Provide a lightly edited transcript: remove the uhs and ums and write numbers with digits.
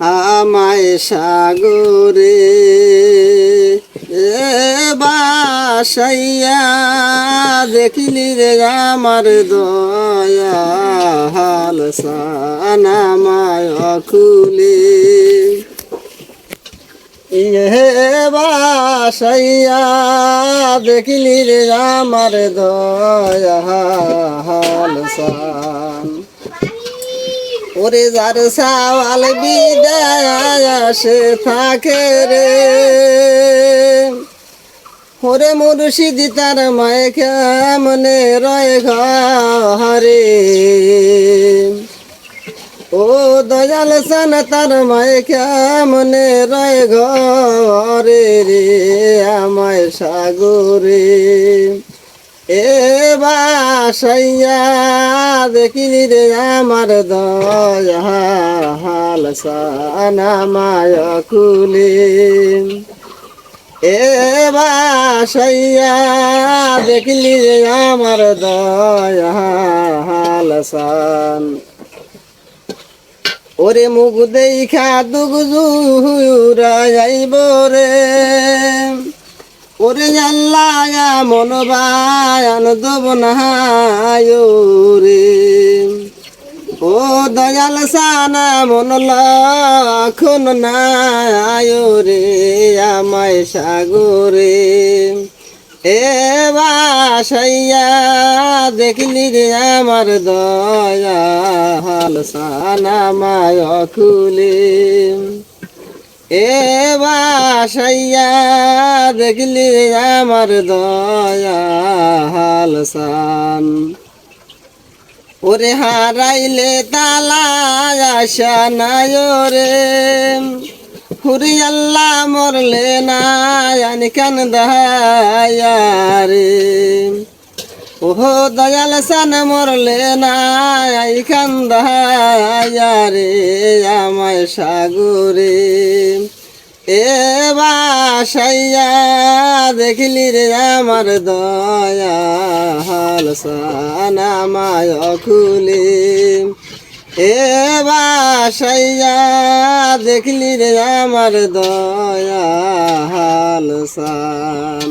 আমায় সাগরে বাসাইয়া দেখিলি রে আমার দয়াল সানামায় অকুলে বাসাইয়া দেখিলি রে আমার দয়াল সান ওরে যার সাওয়াল বিদায় আসে থাকে রে ওরে মুর্শিদি তার মায়ে কেমনে রয় ঘরে ও দয়াল সান তার মায়ে কেমনে রয় ঘরে রে আমায় সাগরে এ বাসাইয়া দেখিলি রে আমার দয়াল সানামায় কুলে এ বাসাইয়া দেখিলি রে আমার দয়াল সান ওরে মুখ দেখা দুগ জুরা যাইব রে ওরে আল্লাহ মন বায়ান দেব না রে ও দয়াল সানা মন লক্ষণ নাই রে আমায় সাগরে এ বাসাইয়া দেখলি রে আমার দয়াল সানামায় খুলে এ বাসাইয়া দেখলি রে আমার দয়াল সান ওরে হারাইলে তালা আশা নাই রে হুরি আল্লাহ মরলে না আনি কান রে ওহো দয়াল সান মরলে না আই কান রে আমায় সাগরে এ বাসাইয়া দেখিলি রে আমার দয়াল সানামায় খুলে এ বাসাইয়া দেখলি রে আমার দয়াল সান।